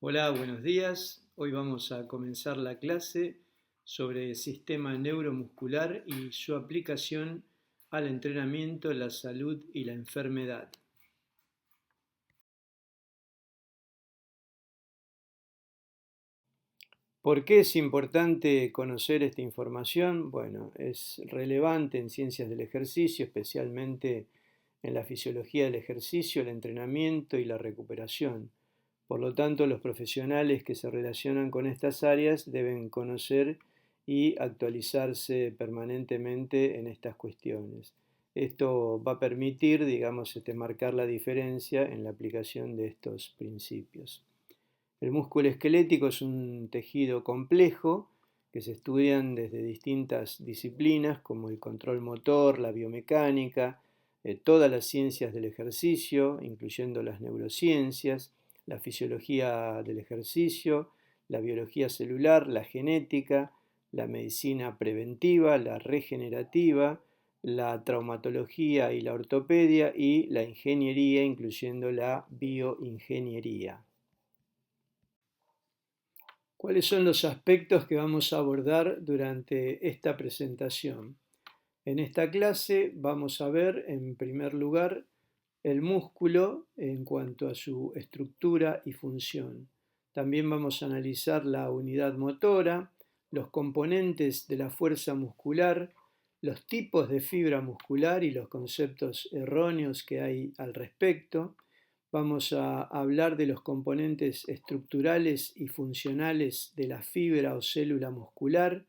Hola, buenos días. Hoy vamos a comenzar la clase sobre sistema neuromuscular y su aplicación al entrenamiento, la salud y la enfermedad. ¿Por qué es importante conocer esta información? Bueno, es relevante en ciencias del ejercicio, especialmente en la fisiología del ejercicio, el entrenamiento y la recuperación. Por lo tanto, los profesionales que se relacionan con estas áreas deben conocer y actualizarse permanentemente en estas cuestiones. Esto va a permitir, digamos, marcar la diferencia en la aplicación de estos principios. El músculo esquelético es un tejido complejo que se estudian desde distintas disciplinas como el control motor, la biomecánica, todas las ciencias del ejercicio, incluyendo las neurociencias, la fisiología del ejercicio, la biología celular, la genética, la medicina preventiva, la regenerativa, la traumatología y la ortopedia y la ingeniería, incluyendo la bioingeniería. ¿Cuáles son los aspectos que vamos a abordar durante esta presentación? En esta clase vamos a ver, en primer lugar, el músculo en cuanto a su estructura y función. También vamos a analizar la unidad motora, los componentes de la fuerza muscular, los tipos de fibra muscular y los conceptos erróneos que hay al respecto. Vamos a hablar de los componentes estructurales y funcionales de la fibra o célula muscular.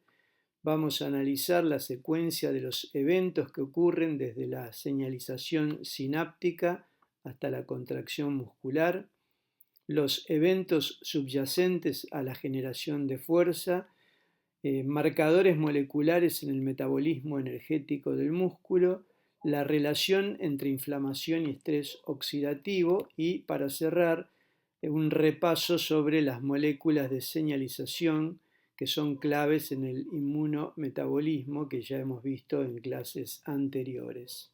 Vamos a analizar la secuencia de los eventos que ocurren desde la señalización sináptica hasta la contracción muscular, los eventos subyacentes a la generación de fuerza, marcadores moleculares en el metabolismo energético del músculo, la relación entre inflamación y estrés oxidativo y, para cerrar, un repaso sobre las moléculas de señalización que son claves en el inmunometabolismo que ya hemos visto en clases anteriores.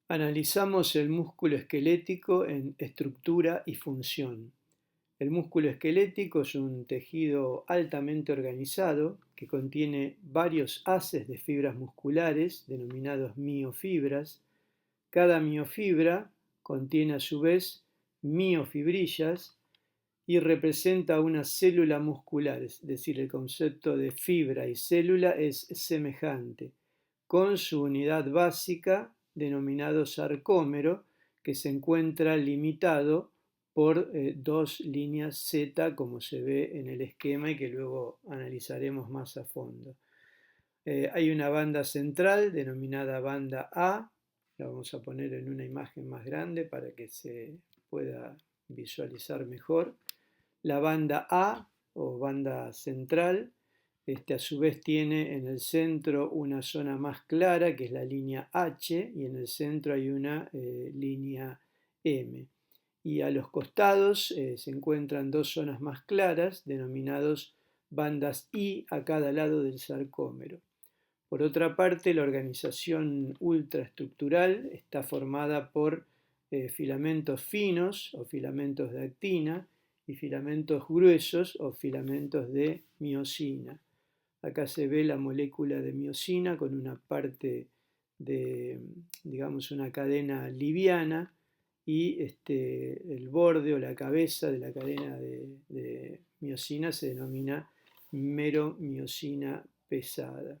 Analizamos el músculo esquelético en estructura y función. El músculo esquelético es un tejido altamente organizado que contiene varios haces de fibras musculares denominados miofibras. Cada miofibra contiene a su vez miofibrillas y representa una célula muscular, es decir, el concepto de fibra y célula es semejante, con su unidad básica denominado sarcómero, que se encuentra limitado por dos líneas Z, como se ve en el esquema y que luego analizaremos más a fondo. Hay una banda central denominada banda A, la vamos a poner en una imagen más grande para que se pueda visualizar mejor. La banda A o banda central, a su vez tiene en el centro una zona más clara que es la línea H y en el centro hay una línea M. Y a los costados se encuentran dos zonas más claras denominadas bandas I a cada lado del sarcómero. Por otra parte, la organización ultraestructural está formada por filamentos finos o filamentos de actina y filamentos gruesos o filamentos de miosina. Acá se ve la molécula de miosina con una parte de, digamos, una cadena liviana y el borde o la cabeza de la cadena de miosina se denomina meromiosina pesada.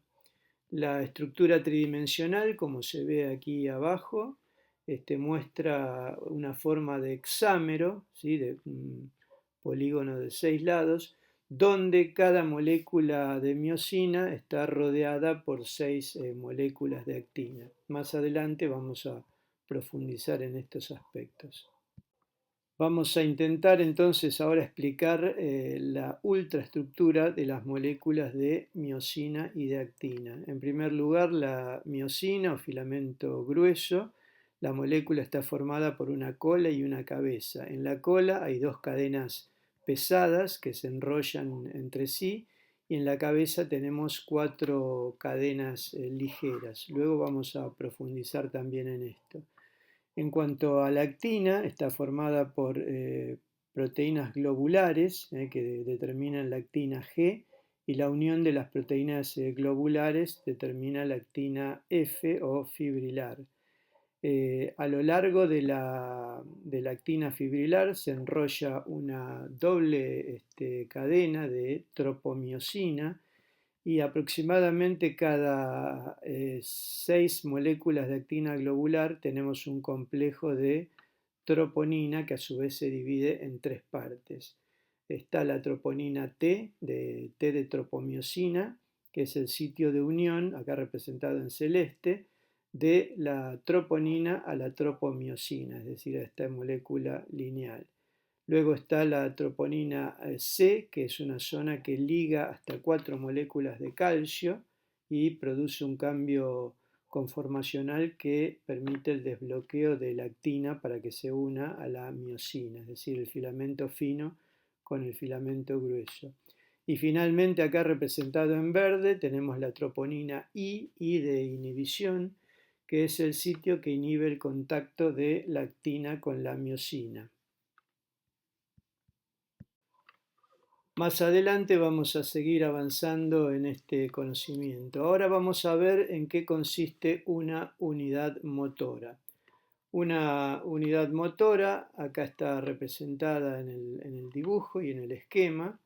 La estructura tridimensional, como se ve aquí abajo, muestra una forma de hexámero, ¿sí? De un polígono de 6 lados, donde cada molécula de miosina está rodeada por 6 moléculas de actina. Más adelante vamos a profundizar en estos aspectos. Vamos a intentar entonces ahora explicar la ultraestructura de las moléculas de miosina y de actina. En primer lugar, la miosina o filamento grueso. La molécula está formada por una cola y una cabeza. En la cola hay dos cadenas pesadas que se enrollan entre sí y en la cabeza tenemos 4 cadenas ligeras. Luego vamos a profundizar también en esto. En cuanto a la actina, está formada por proteínas globulares que determinan la actina G, y la unión de las proteínas globulares determina la actina F o fibrilar. A lo largo de la actina fibrilar se enrolla una doble cadena de tropomiosina, y aproximadamente cada 6 moléculas de actina globular tenemos un complejo de troponina que a su vez se divide en 3 partes. Está la troponina T de tropomiosina, que es el sitio de unión, acá representado en celeste, de la troponina a la tropomiosina, es decir, a esta molécula lineal. Luego está la troponina C, que es una zona que liga hasta 4 moléculas de calcio y produce un cambio conformacional que permite el desbloqueo de la actina para que se una a la miosina, es decir, el filamento fino con el filamento grueso. Y finalmente, acá representado en verde, tenemos la troponina I de inhibición, que es el sitio que inhibe el contacto de la actina con la miosina. Más adelante vamos a seguir avanzando en este conocimiento. Ahora vamos a ver en qué consiste una unidad motora. Una unidad motora, acá está representada en el dibujo y en el esquema,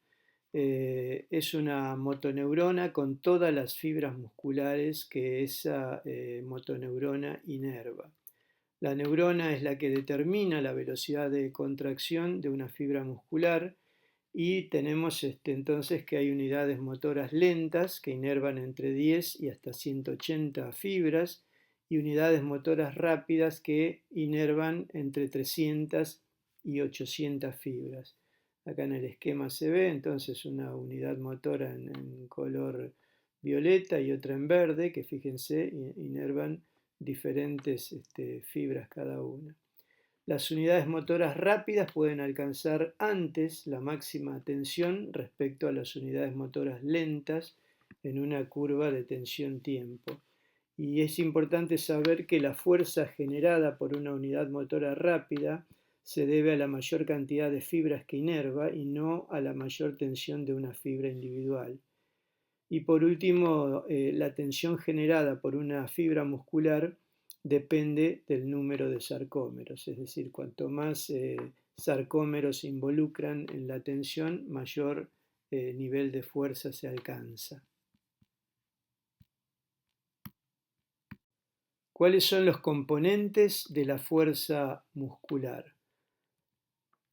es una motoneurona con todas las fibras musculares que esa motoneurona inerva. La neurona es la que determina la velocidad de contracción de una fibra muscular, y tenemos entonces que hay unidades motoras lentas que inervan entre 10 y hasta 180 fibras, y unidades motoras rápidas que inervan entre 300 y 800 fibras. Acá en el esquema se ve entonces una unidad motora en color violeta y otra en verde, que fíjense, inervan diferentes fibras cada una. Las unidades motoras rápidas pueden alcanzar antes la máxima tensión respecto a las unidades motoras lentas en una curva de tensión-tiempo. Y es importante saber que la fuerza generada por una unidad motora rápida se debe a la mayor cantidad de fibras que inerva y no a la mayor tensión de una fibra individual. Y por último, la tensión generada por una fibra muscular depende del número de sarcómeros, es decir, cuanto más sarcómeros se involucran en la tensión, mayor nivel de fuerza se alcanza. ¿Cuáles son los componentes de la fuerza muscular?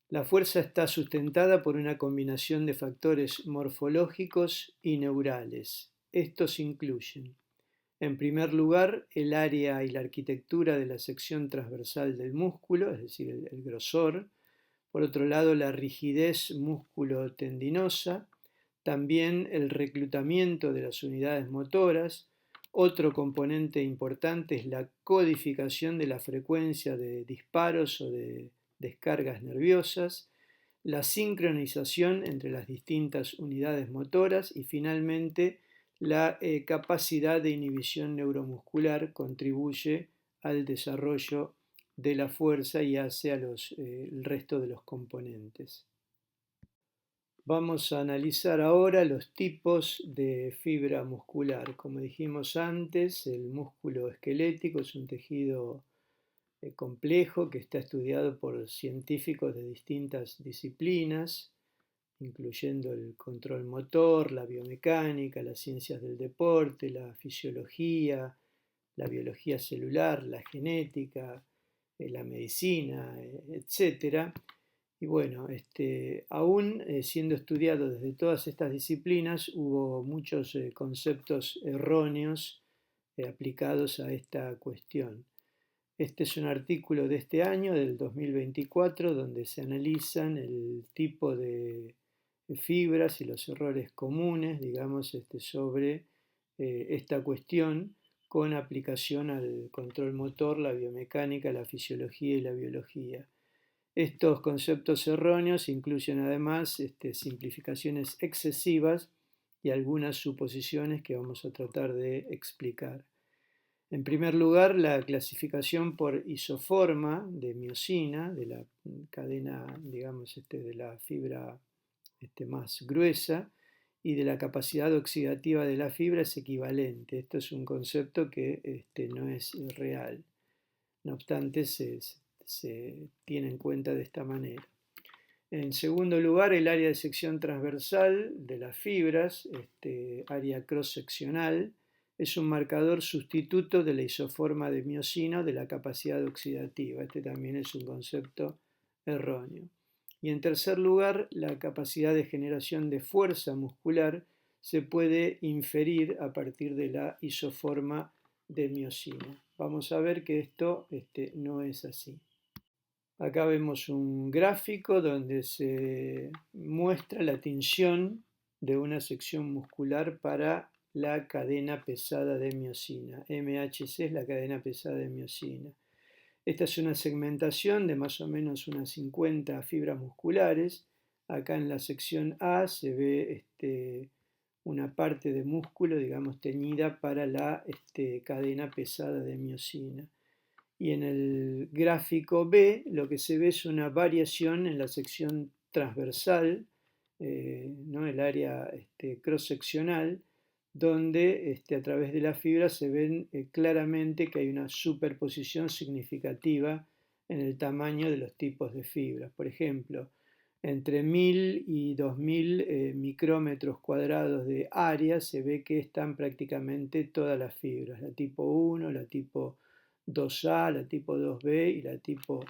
La fuerza está sustentada por una combinación de factores morfológicos y neurales. Estos incluyen, en primer lugar, el área y la arquitectura de la sección transversal del músculo, es decir, el grosor. Por otro lado, la rigidez músculo-tendinosa. También el reclutamiento de las unidades motoras. Otro componente importante es la codificación de la frecuencia de disparos o de descargas nerviosas, la sincronización entre las distintas unidades motoras y finalmente la capacidad de inhibición neuromuscular contribuye al desarrollo de la fuerza y hace el resto de los componentes. Vamos a analizar ahora los tipos de fibra muscular. Como dijimos antes, el músculo esquelético es un tejido complejo que está estudiado por científicos de distintas disciplinas, incluyendo el control motor, la biomecánica, las ciencias del deporte, la fisiología, la biología celular, la genética, la medicina, etc. Y bueno, aún siendo estudiado desde todas estas disciplinas, hubo muchos conceptos erróneos aplicados a esta cuestión. Este es un artículo de este año, del 2024, donde se analizan el tipo de fibras y los errores comunes, digamos, sobre esta cuestión con aplicación al control motor, la biomecánica, la fisiología y la biología. Estos conceptos erróneos incluyen además simplificaciones excesivas y algunas suposiciones que vamos a tratar de explicar. En primer lugar, la clasificación por isoforma de miosina, de la cadena, digamos, de la fibra más gruesa, y de la capacidad oxidativa de la fibra es equivalente. Esto es un concepto que no es real. No obstante, se tiene en cuenta de esta manera. En segundo lugar, el área de sección transversal de las fibras, área cross-seccional, es un marcador sustituto de la isoforma de miosina o de la capacidad oxidativa. Este también es un concepto erróneo. Y en tercer lugar, la capacidad de generación de fuerza muscular se puede inferir a partir de la isoforma de miosina. Vamos a ver que esto no es así. Acá vemos un gráfico donde se muestra la tinción de una sección muscular para la cadena pesada de miosina. MHC es la cadena pesada de miosina. Esta es una segmentación de más o menos unas 50 fibras musculares. Acá en la sección A se ve una parte de músculo, digamos, teñida para la cadena pesada de miosina. Y en el gráfico B lo que se ve es una variación en la sección transversal, ¿no? El área cross-seccional, donde a través de la fibra se ven claramente que hay una superposición significativa en el tamaño de los tipos de fibras. Por ejemplo, entre 1000 y 2000 micrómetros cuadrados de área se ve que están prácticamente todas las fibras, la tipo 1, la tipo 2A, la tipo 2B y la tipo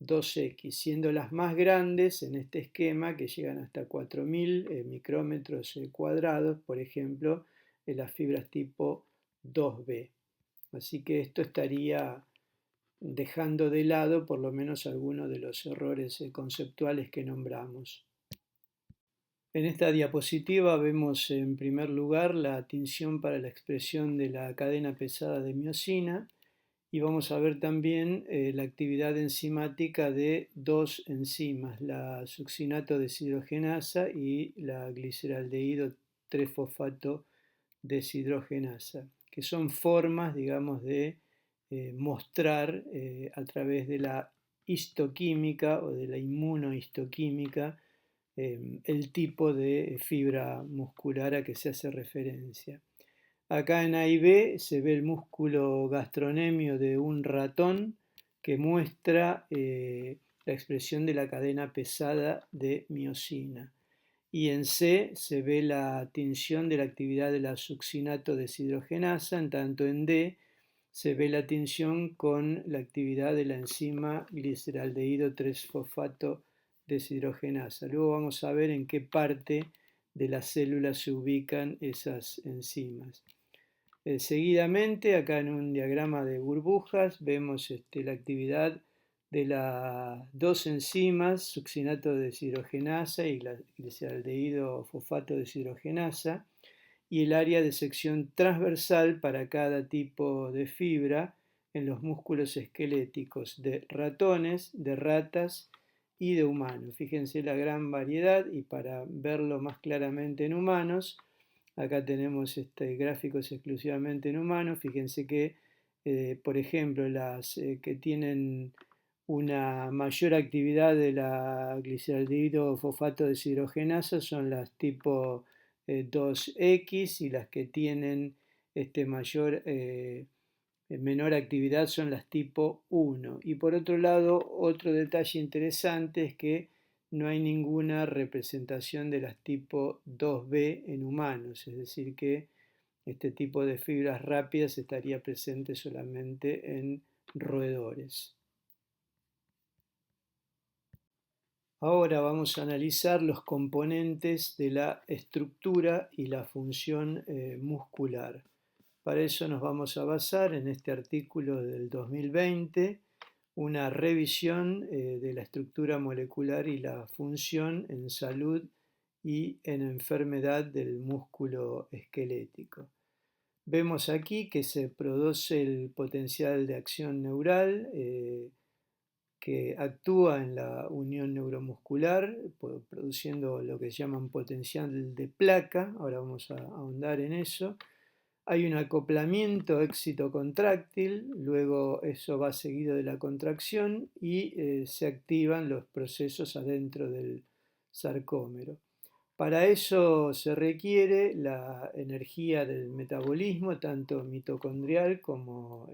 2X, siendo las más grandes en este esquema que llegan hasta 4000 micrómetros cuadrados, por ejemplo, en las fibras tipo 2B. Así que esto estaría dejando de lado por lo menos algunos de los errores conceptuales que nombramos. En esta diapositiva vemos en primer lugar la tinción para la expresión de la cadena pesada de miosina y vamos a ver también la actividad enzimática de dos enzimas, la succinato deshidrogenasa y la gliceraldehído 3-fosfato deshidrogenasa, que son formas, digamos, de mostrar a través de la histoquímica o de la inmunohistoquímica el tipo de fibra muscular a que se hace referencia. Acá en A y B se ve el músculo gastronemio de un ratón que muestra la expresión de la cadena pesada de miosina. Y en C se ve la tinción de la actividad de la succinato deshidrogenasa, en tanto en D se ve la tinción con la actividad de la enzima gliceraldehído 3-fosfato deshidrogenasa. Luego vamos a ver en qué parte de la célula se ubican esas enzimas. Seguidamente, acá en un diagrama de burbujas, vemos la actividad de las dos enzimas, succinato deshidrogenasa y la gliceraldehído fosfato deshidrogenasa, y el área de sección transversal para cada tipo de fibra en los músculos esqueléticos de ratones, de ratas y de humanos. Fíjense la gran variedad y para verlo más claramente en humanos, acá tenemos gráficos exclusivamente en humanos. Fíjense que, por ejemplo, las que tienen una mayor actividad de la gliceraldehído fosfato deshidrogenasa son las tipo 2X y las que tienen menor actividad son las tipo 1. Y por otro lado, otro detalle interesante es que no hay ninguna representación de las tipo 2B en humanos, es decir que este tipo de fibras rápidas estaría presente solamente en roedores. Ahora vamos a analizar los componentes de la estructura y la función muscular. Para eso nos vamos a basar en este artículo del 2020, una revisión de la estructura molecular y la función en salud y en enfermedad del músculo esquelético. Vemos aquí que se produce el potencial de acción neural que actúa en la unión neuromuscular, produciendo lo que llaman potencial de placa. Ahora vamos a ahondar en eso. Hay un acoplamiento éxito-contráctil, luego eso va seguido de la contracción y se activan los procesos adentro del sarcómero. Para eso se requiere la energía del metabolismo, tanto mitocondrial como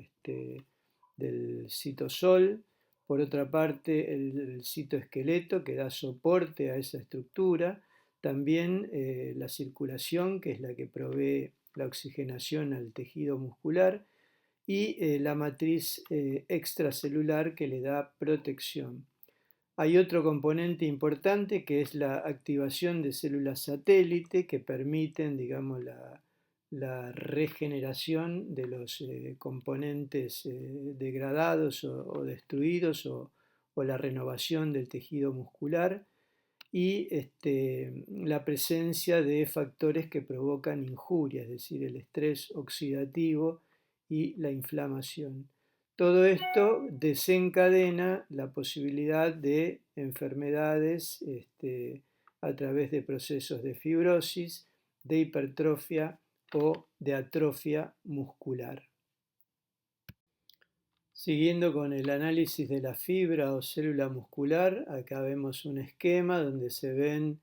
del citosol. Por otra parte, el citoesqueleto que da soporte a esa estructura. También la circulación, que es la que provee la oxigenación al tejido muscular. Y la matriz extracelular que le da protección. Hay otro componente importante que es la activación de células satélite que permiten, digamos, la regeneración de los componentes degradados o destruidos o la renovación del tejido muscular y la presencia de factores que provocan injuria, es decir, el estrés oxidativo y la inflamación. Todo esto desencadena la posibilidad de enfermedades a través de procesos de fibrosis, de hipertrofia o de atrofia muscular. Siguiendo con el análisis de la fibra o célula muscular, acá vemos un esquema donde se ven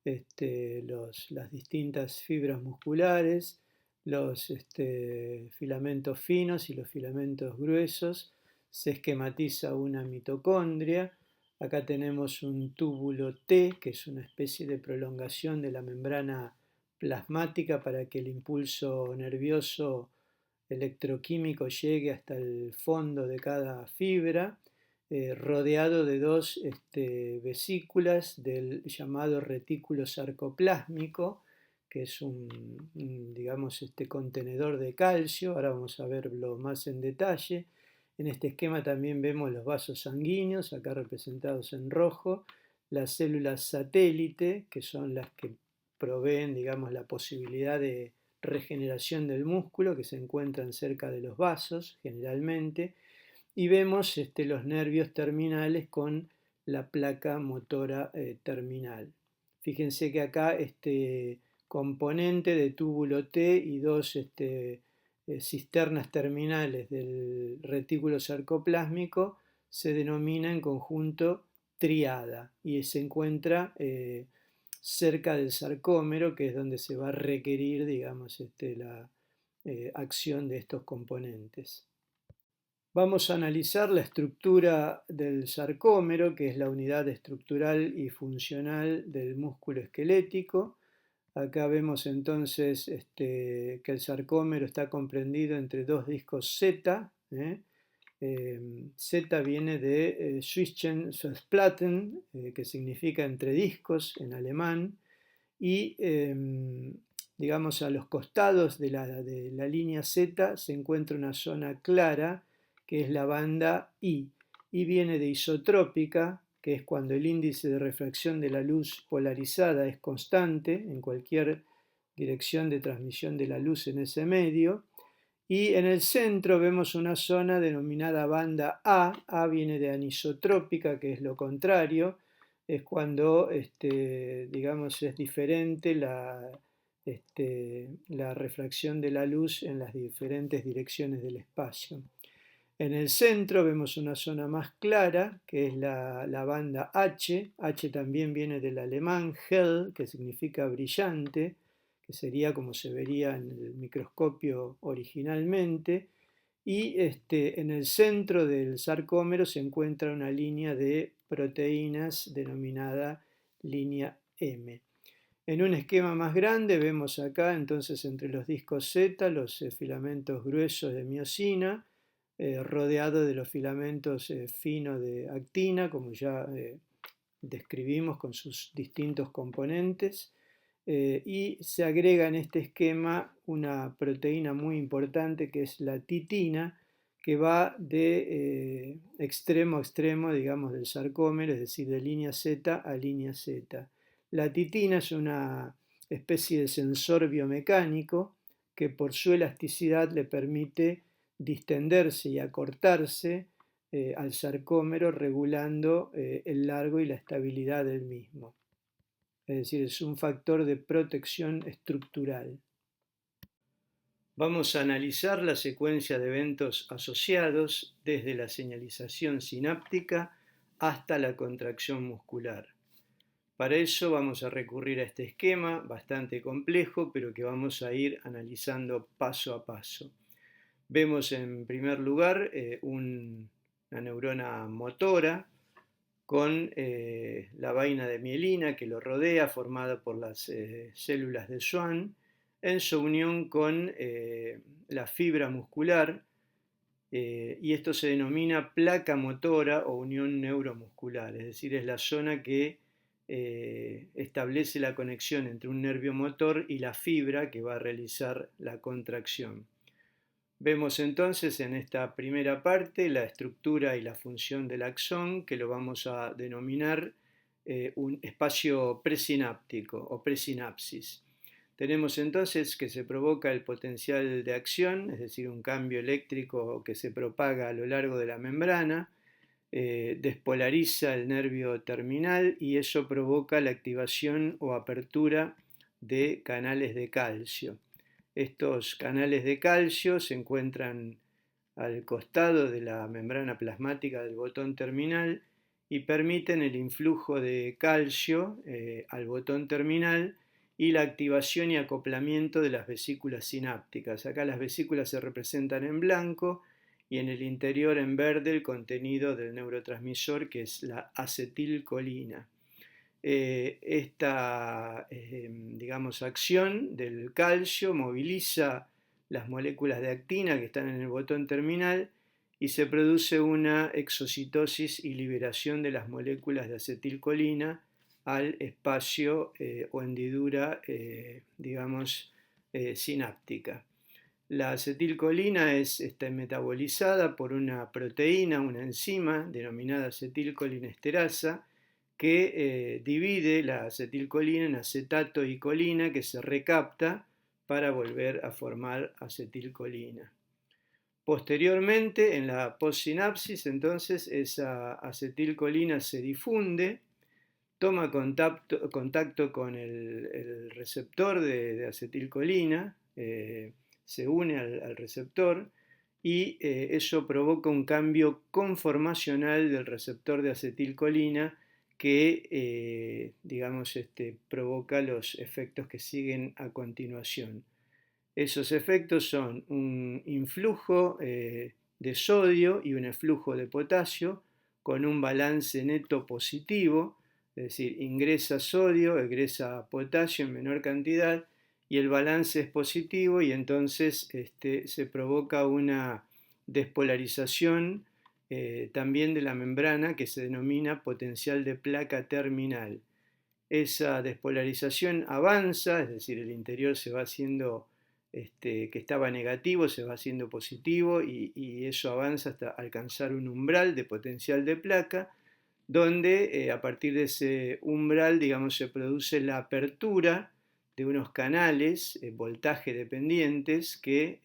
las distintas fibras musculares, los filamentos finos y los filamentos gruesos. Se esquematiza una mitocondria. Acá tenemos un túbulo T, que es una especie de prolongación de la membrana plasmática para que el impulso nervioso electroquímico llegue hasta el fondo de cada fibra, rodeado de dos vesículas del llamado retículo sarcoplásmico, que es digamos, contenedor de calcio. Ahora vamos a verlo más en detalle. En este esquema también vemos los vasos sanguíneos, acá representados en rojo, las células satélite, que son las que proveen, digamos, la posibilidad de regeneración del músculo, que se encuentran cerca de los vasos generalmente, y vemos los nervios terminales con la placa motora terminal. Fíjense que acá este componente de túbulo T y dos cisternas terminales del retículo sarcoplásmico se denomina en conjunto triada y se encuentra cerca del sarcómero, que es donde se va a requerir, digamos, la acción de estos componentes. Vamos a analizar la estructura del sarcómero, que es la unidad estructural y funcional del músculo esquelético. Acá vemos entonces que el sarcómero está comprendido entre dos discos Z. Z viene de Zwischenplatten, que significa entre discos en alemán, y digamos a los costados de la línea Z se encuentra una zona clara que es la banda I, y viene de isotrópica, que es cuando el índice de refracción de la luz polarizada es constante en cualquier dirección de transmisión de la luz en ese medio. Y en el centro vemos una zona denominada banda A. A viene de anisotrópica, que es lo contrario, es cuando digamos, es diferente la refracción de la luz en las diferentes direcciones del espacio. En el centro vemos una zona más clara, que es la banda H. H también viene del alemán hell, que significa brillante, que sería como se vería en el microscopio originalmente. Y en el centro del sarcómero se encuentra una línea de proteínas denominada línea M. En un esquema más grande vemos acá entonces entre los discos Z los filamentos gruesos de miosina, rodeado de los filamentos finos de actina, como ya describimos con sus distintos componentes, y se agrega en este esquema una proteína muy importante que es la titina, que va de extremo a extremo, digamos, del sarcómero, es decir, de línea Z a línea Z. La titina es una especie de sensor biomecánico que por su elasticidad le permite distenderse y acortarse al sarcómero, regulando el largo y la estabilidad del mismo. Es decir, es un factor de protección estructural. Vamos a analizar la secuencia de eventos asociados desde la señalización sináptica hasta la contracción muscular. Para eso vamos a recurrir a este esquema bastante complejo, pero que vamos a ir analizando paso a paso. Vemos en primer lugar una neurona motora con la vaina de mielina que lo rodea, formada por las células de Schwann, en su unión con la fibra muscular, y esto se denomina placa motora o unión neuromuscular, es decir, es la zona que establece la conexión entre un nervio motor y la fibra que va a realizar la contracción. Vemos entonces en esta primera parte la estructura y la función del axón, que lo vamos a denominar un espacio presináptico o presinapsis. Tenemos entonces que se provoca el potencial de acción, es decir, un cambio eléctrico que se propaga a lo largo de la membrana, despolariza el nervio terminal y eso provoca la activación o apertura de canales de calcio. Estos canales de calcio se encuentran al costado de la membrana plasmática del botón terminal y permiten el influjo de calcio al botón terminal y la activación y acoplamiento de las vesículas sinápticas. Acá las vesículas se representan en blanco y en el interior en verde el contenido del neurotransmisor, que es la acetilcolina. Esta digamos, acción del calcio moviliza las moléculas de actina que están en el botón terminal y se produce una exocitosis y liberación de las moléculas de acetilcolina al espacio o hendidura digamos, sináptica. La acetilcolina está metabolizada por una proteína, una enzima denominada acetilcolinesterasa, que divide la acetilcolina en acetato y colina, que se recapta para volver a formar acetilcolina. Posteriormente, en la postsinapsis, entonces, esa acetilcolina se difunde, toma contacto con el receptor de acetilcolina, se une al receptor y eso provoca un cambio conformacional del receptor de acetilcolina que, digamos, provoca los efectos que siguen a continuación. Esos efectos son un influjo de sodio y un eflujo de potasio con un balance neto positivo, es decir, ingresa sodio, egresa potasio en menor cantidad y el balance es positivo y entonces se provoca una despolarización también de la membrana que se denomina potencial de placa terminal. Esa despolarización avanza, es decir, el interior se va haciendo, que estaba negativo, se va haciendo positivo y eso avanza hasta alcanzar un umbral de potencial de placa, donde a partir de ese umbral, digamos, se produce la apertura de unos canales voltaje dependientes que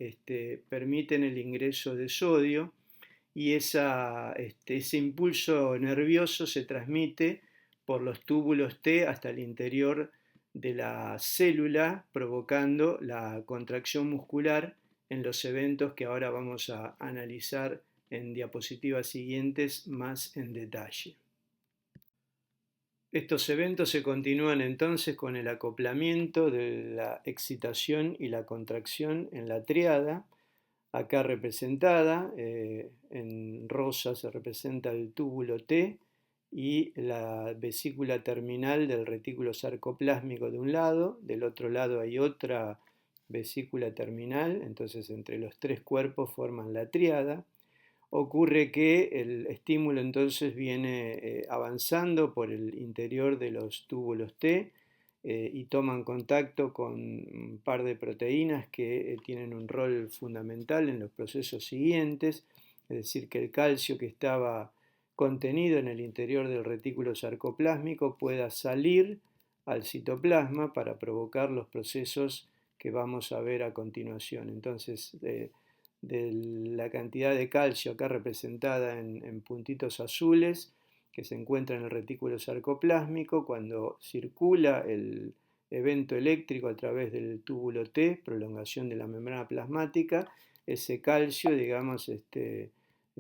permiten el ingreso de sodio y ese impulso nervioso se transmite por los túbulos T hasta el interior de la célula, provocando la contracción muscular en los eventos que ahora vamos a analizar en diapositivas siguientes más en detalle. Estos eventos se continúan entonces con el acoplamiento de la excitación y la contracción en la tríada, acá representada, en rosa se representa el túbulo T y la vesícula terminal del retículo sarcoplásmico de un lado, del otro lado hay otra vesícula terminal, entonces entre los tres cuerpos forman la tríada. Ocurre que el estímulo entonces viene avanzando por el interior de los túbulos T y toman contacto con un par de proteínas que tienen un rol fundamental en los procesos siguientes, es decir, que el calcio que estaba contenido en el interior del retículo sarcoplásmico pueda salir al citoplasma para provocar los procesos que vamos a ver a continuación. Entonces, de la cantidad de calcio acá representada en puntitos azules que se encuentra en el retículo sarcoplásmico, cuando circula el evento eléctrico a través del túbulo T, prolongación de la membrana plasmática, ese calcio, digamos,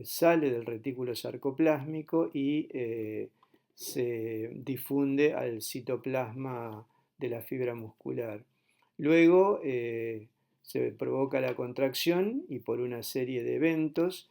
sale del retículo sarcoplásmico y se difunde al citoplasma de la fibra muscular. Luego se provoca la contracción y por una serie de eventos,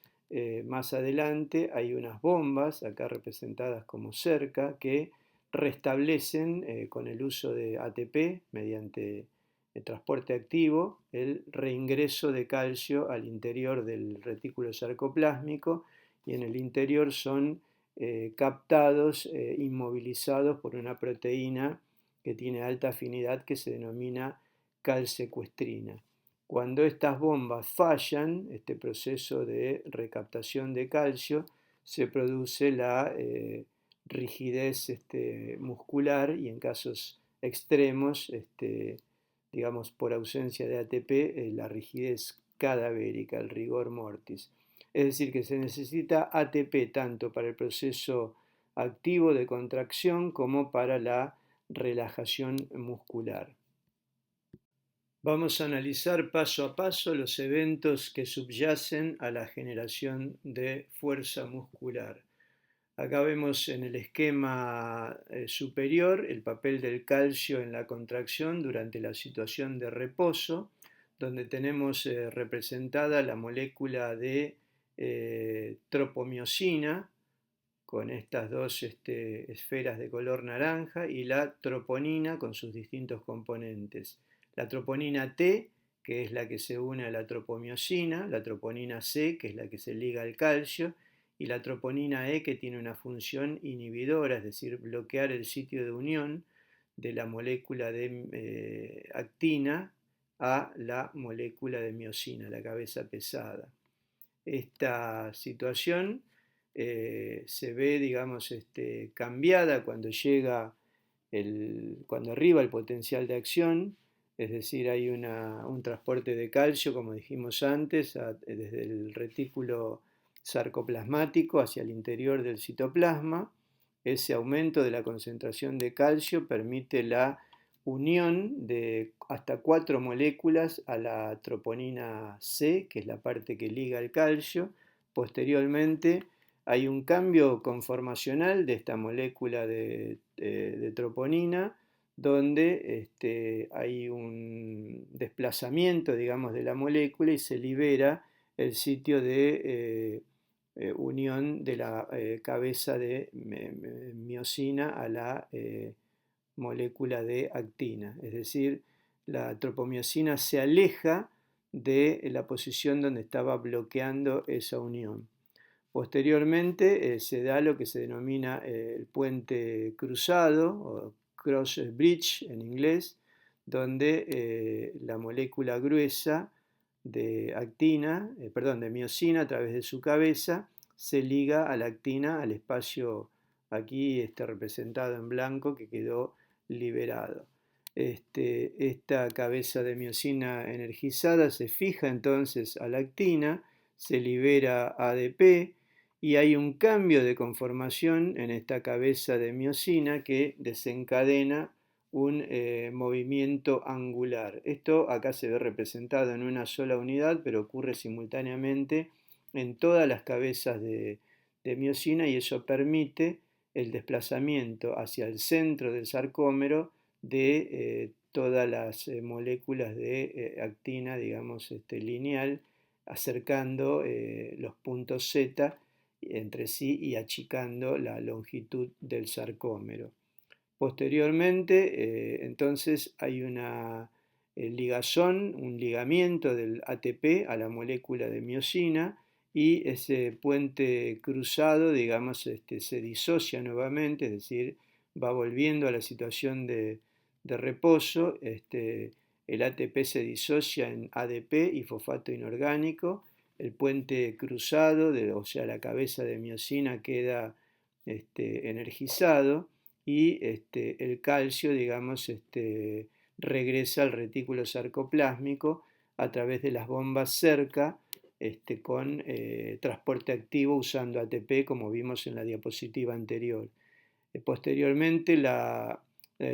más adelante hay unas bombas, acá representadas como cerca, que restablecen con el uso de ATP mediante el transporte activo el reingreso de calcio al interior del retículo sarcoplásmico y en el interior son captados, inmovilizados por una proteína que tiene alta afinidad que se denomina calsecuestrina. Cuando estas bombas fallan, este proceso de recaptación de calcio, se produce la rigidez muscular y en casos extremos, digamos por ausencia de ATP, la rigidez cadavérica, el rigor mortis. Es decir, que se necesita ATP tanto para el proceso activo de contracción como para la relajación muscular. Vamos a analizar paso a paso los eventos que subyacen a la generación de fuerza muscular. Acá vemos en el esquema superior el papel del calcio en la contracción durante la situación de reposo, donde tenemos representada la molécula de tropomiosina, con estas dos esferas de color naranja, y la troponina con sus distintos componentes. La troponina T, que es la que se une a la tropomiosina, la troponina C, que es la que se liga al calcio, y la troponina E, que tiene una función inhibidora, es decir, bloquear el sitio de unión de la molécula de actina a la molécula de miosina, la cabeza pesada. Esta situación se ve, digamos, cambiada cuando cuando arriba el potencial de acción, es decir, hay un transporte de calcio, como dijimos antes, desde el retículo sarcoplasmático hacia el interior del citoplasma. Ese aumento de la concentración de calcio permite la unión de hasta 4 moléculas a la troponina C, que es la parte que liga el calcio. Posteriormente hay un cambio conformacional de esta molécula de troponina, donde hay un desplazamiento, digamos, de la molécula y se libera el sitio de unión de la cabeza de miosina a la molécula de actina. Es decir, la tropomiosina se aleja de la posición donde estaba bloqueando esa unión. Posteriormente se da lo que se denomina el puente cruzado o cross bridge en inglés, donde la molécula gruesa de actina, de miosina a través de su cabeza se liga a la actina al espacio aquí representado en blanco que quedó liberado. Esta cabeza de miosina energizada se fija entonces a la actina, se libera ADP y hay un cambio de conformación en esta cabeza de miosina que desencadena un movimiento angular. Esto acá se ve representado en una sola unidad, pero ocurre simultáneamente en todas las cabezas de miosina y eso permite el desplazamiento hacia el centro del sarcómero de todas las moléculas de actina, digamos, lineal, acercando los puntos Z entre sí y achicando la longitud del sarcómero. Posteriormente, entonces, hay una ligazón, un ligamiento del ATP a la molécula de miosina y ese puente cruzado, digamos, se disocia nuevamente, es decir, va volviendo a la situación de reposo. El ATP se disocia en ADP y fosfato inorgánico. El puente cruzado, o sea, la cabeza de miosina queda energizado y el calcio, digamos, regresa al retículo sarcoplásmico a través de las bombas cerca con transporte activo usando ATP como vimos en la diapositiva anterior. Posteriormente la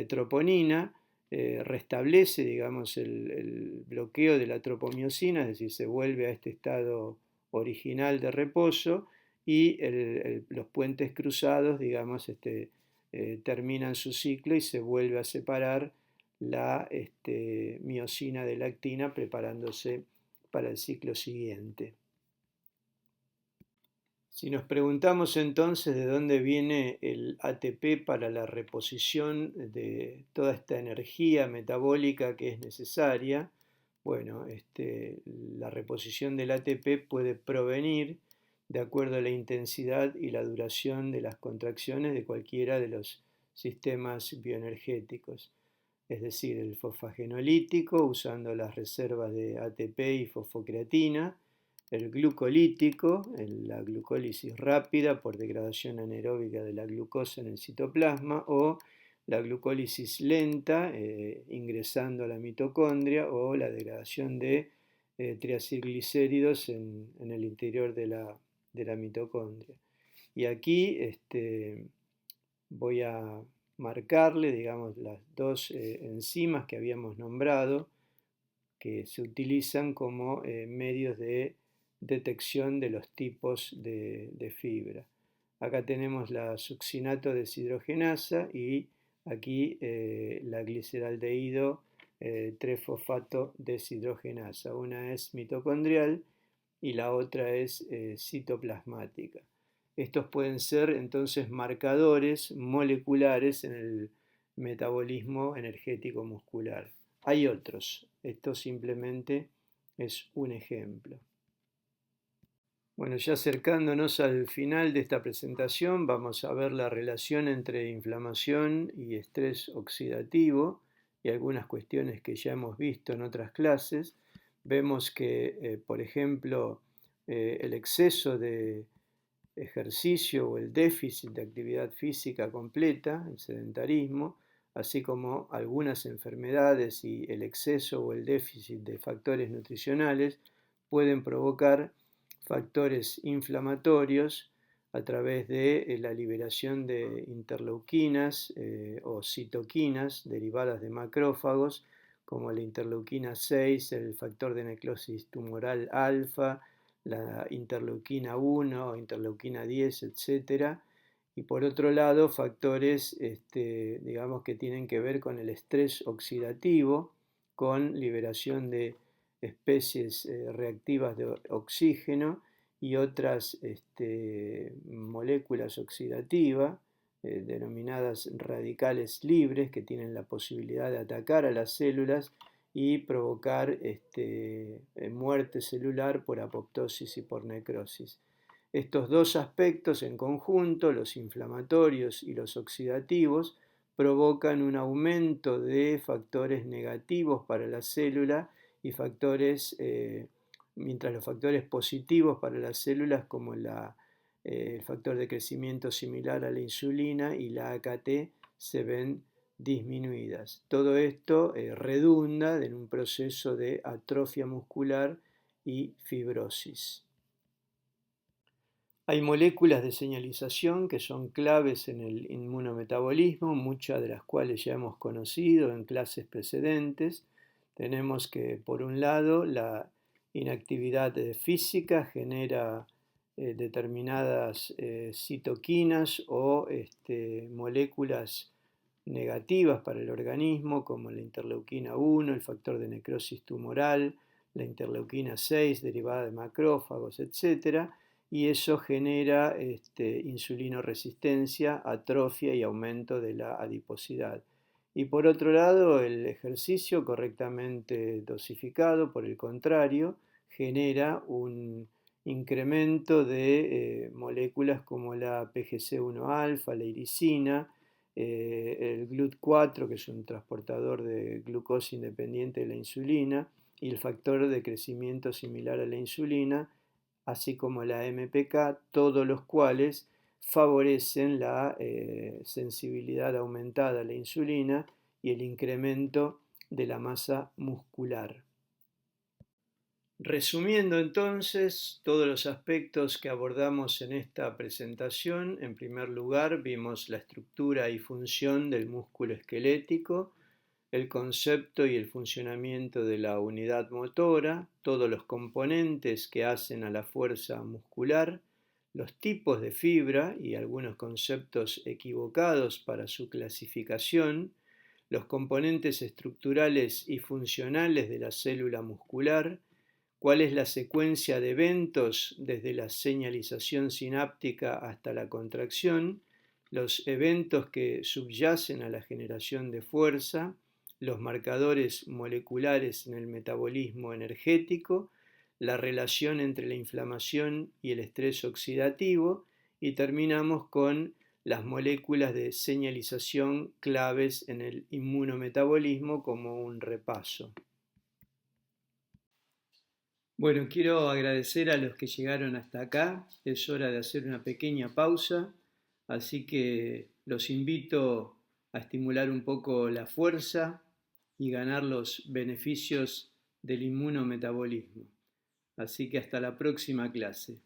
troponina restablece, digamos, el bloqueo de la tropomiosina, es decir, se vuelve a este estado original de reposo y los puentes cruzados, digamos, terminan su ciclo y se vuelve a separar la miosina de la actina preparándose para el ciclo siguiente. Si nos preguntamos entonces de dónde viene el ATP para la reposición de toda esta energía metabólica que es necesaria, bueno, la reposición del ATP puede provenir de acuerdo a la intensidad y la duración de las contracciones de cualquiera de los sistemas bioenergéticos, es decir, el fosfagenolítico usando las reservas de ATP y fosfocreatina, el glucolítico, la glucólisis rápida por degradación anaeróbica de la glucosa en el citoplasma, o la glucólisis lenta ingresando a la mitocondria, o la degradación de triacilglicéridos en el interior de la mitocondria. Y aquí voy a marcarle, digamos, las dos enzimas que habíamos nombrado, que se utilizan como medios de detección de los tipos de fibra. Acá tenemos la succinato deshidrogenasa y aquí la gliceraldehído 3-fosfato deshidrogenasa. Una es mitocondrial y la otra es citoplasmática. Estos pueden ser entonces marcadores moleculares en el metabolismo energético muscular. Hay otros, esto simplemente es un ejemplo. Bueno, ya acercándonos al final de esta presentación, vamos a ver la relación entre inflamación y estrés oxidativo y algunas cuestiones que ya hemos visto en otras clases. Vemos que, por ejemplo, el exceso de ejercicio o el déficit de actividad física completa, el sedentarismo, así como algunas enfermedades y el exceso o el déficit de factores nutricionales pueden provocar factores inflamatorios a través de la liberación de interleuquinas o citoquinas derivadas de macrófagos, como la interleuquina 6, el factor de necrosis tumoral alfa, la interleuquina 1, interleuquina 10, etc. Y por otro lado, factores digamos, que tienen que ver con el estrés oxidativo, con liberación de especies reactivas de oxígeno y otras moléculas oxidativas, denominadas radicales libres, que tienen la posibilidad de atacar a las células y provocar muerte celular por apoptosis y por necrosis. Estos dos aspectos en conjunto, los inflamatorios y los oxidativos, provocan un aumento de factores negativos para la célula y factores, mientras los factores positivos para las células como el factor de crecimiento similar a la insulina y la AKT se ven disminuidas. Todo esto redunda en un proceso de atrofia muscular y fibrosis. Hay moléculas de señalización que son claves en el inmunometabolismo, muchas de las cuales ya hemos conocido en clases precedentes. Tenemos que, por un lado, la inactividad física genera determinadas citoquinas o moléculas negativas para el organismo, como la interleuquina 1, el factor de necrosis tumoral, la interleuquina 6 derivada de macrófagos, etc. Y eso genera insulinoresistencia, atrofia y aumento de la adiposidad. Y por otro lado, el ejercicio correctamente dosificado, por el contrario, genera un incremento de moléculas como la PGC1-alfa, la iricina, el GLUT4, que es un transportador de glucosa independiente de la insulina, y el factor de crecimiento similar a la insulina, así como la MPK, todos los cuales favorecen la sensibilidad aumentada a la insulina y el incremento de la masa muscular. Resumiendo entonces todos los aspectos que abordamos en esta presentación, en primer lugar vimos la estructura y función del músculo esquelético, el concepto y el funcionamiento de la unidad motora, todos los componentes que hacen a la fuerza muscular, los tipos de fibra y algunos conceptos equivocados para su clasificación, los componentes estructurales y funcionales de la célula muscular, cuál es la secuencia de eventos desde la señalización sináptica hasta la contracción, los eventos que subyacen a la generación de fuerza, los marcadores moleculares en el metabolismo energético, la relación entre la inflamación y el estrés oxidativo y terminamos con las moléculas de señalización claves en el inmunometabolismo como un repaso. Bueno, quiero agradecer a los que llegaron hasta acá. Es hora de hacer una pequeña pausa, así que los invito a estimular un poco la fuerza y ganar los beneficios del inmunometabolismo. Así que hasta la próxima clase.